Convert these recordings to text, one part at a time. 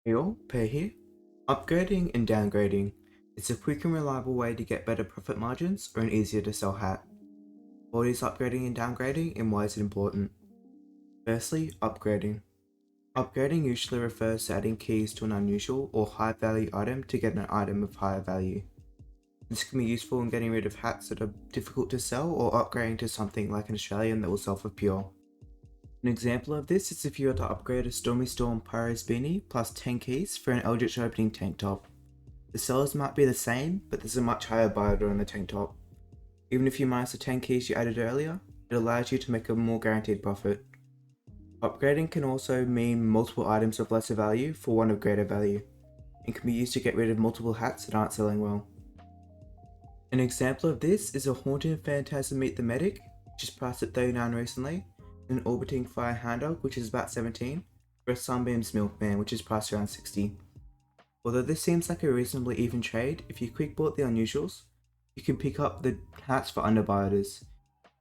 Hey all, Pear here. Upgrading and downgrading. It's a quick and reliable way to get better profit margins or an easier to sell hat. What is upgrading and downgrading and why is it important? Firstly, upgrading. Upgrading usually refers to adding keys to an unusual or high value item to get an item of higher value. This can be useful in getting rid of hats that are difficult to sell or upgrading to something like an Australian that will sell for pure. An example of this is if you were to upgrade a Stormy Storm Pyro's beanie plus 10 keys for an Eldritch Opening tank top. The sellers might be the same, but there's a much higher buy order on the tank top. Even if you minus the 10 keys you added earlier, it allows you to make a more guaranteed profit. Upgrading can also mean multiple items of lesser value for one of greater value, and can be used to get rid of multiple hats that aren't selling well. An example of this is a Haunted Phantasm Meet the Medic, which is priced at 39 recently, and an Orbiting Fire Hound Dog, which is about 17, for a Sunbeam's Milkman, which is priced around 60. Although this seems like a reasonably even trade, if you quick bought the unusuals, you can pick up the hats for under buy orders.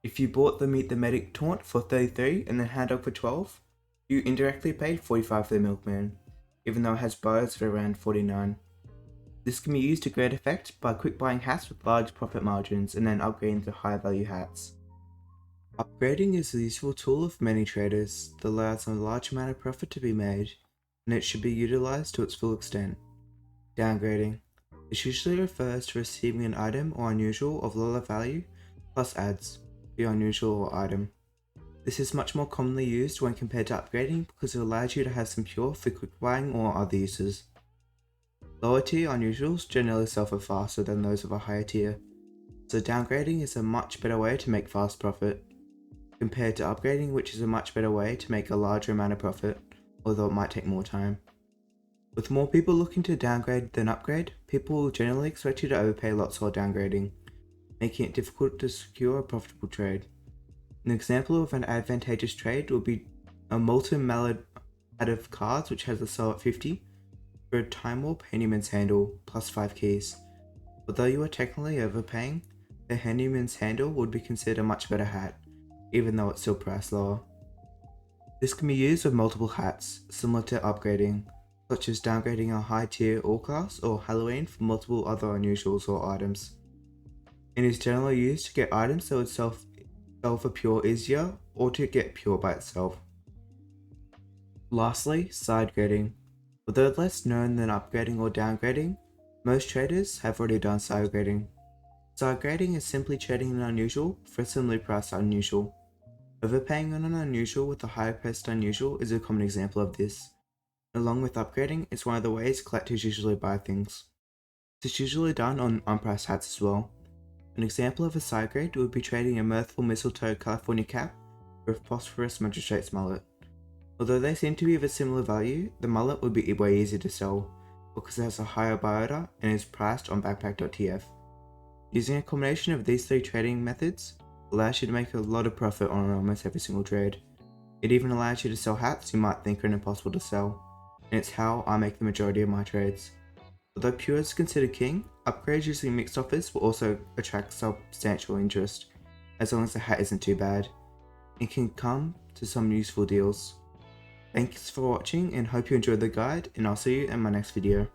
If you bought the Meet the Medic taunt for 33 and the Hound Dog for 12, you indirectly paid 45 for the Milkman, even though it has buy orders for around 49. This can be used to great effect by quick buying hats with large profit margins and then upgrading to higher value hats. Upgrading is a useful tool for many traders that allows a large amount of profit to be made, and it should be utilized to its full extent. Downgrading. This usually refers to receiving an item or unusual of lower value plus adds the unusual or item. This is much more commonly used when compared to upgrading because it allows you to have some pure for quick buying or other uses. Lower tier unusuals generally sell for faster than those of a higher tier, so downgrading is a much better way to make fast profit, compared to upgrading, which is a much better way to make a larger amount of profit, although it might take more time. With more people looking to downgrade than upgrade, people will generally expect you to overpay lots while downgrading, making it difficult to secure a profitable trade. An example of an advantageous trade would be a Molten Mallet out of cards which has a sell at 50 for a Time Warp Handyman's Handle plus 5 keys. Although you are technically overpaying, the Handyman's Handle would be considered a much better hat, even though it's still priced lower. This can be used with multiple hats, similar to upgrading, such as downgrading a high tier all class or Halloween for multiple other unusuals or items. It is generally used to get items that would sell for pure easier or to get pure by itself. Lastly, sidegrading. Although less known than upgrading or downgrading, most traders have already done sidegrading. Sidegrading is simply trading an unusual for a similarly priced unusual. Overpaying on an unusual with a higher priced unusual is a common example of this. Along with upgrading, it's one of the ways collectors usually buy things. This is usually done on unpriced hats as well. An example of a sidegrade would be trading a Mirthful Mistletoe California cap for a Phosphorus Magistrate's mullet. Although they seem to be of a similar value, the mullet would be way easier to sell because it has a higher buy order and is priced on Backpack.tf. Using a combination of these three trading methods allows you to make a lot of profit on almost every single trade. It even allows you to sell hats you might think are impossible to sell, and it's how I make the majority of my trades. Although pure is considered king, upgrades using mixed offers will also attract substantial interest, as long as the hat isn't too bad. It can come to some useful deals. Thanks for watching and hope you enjoyed the guide, and I'll see you in my next video.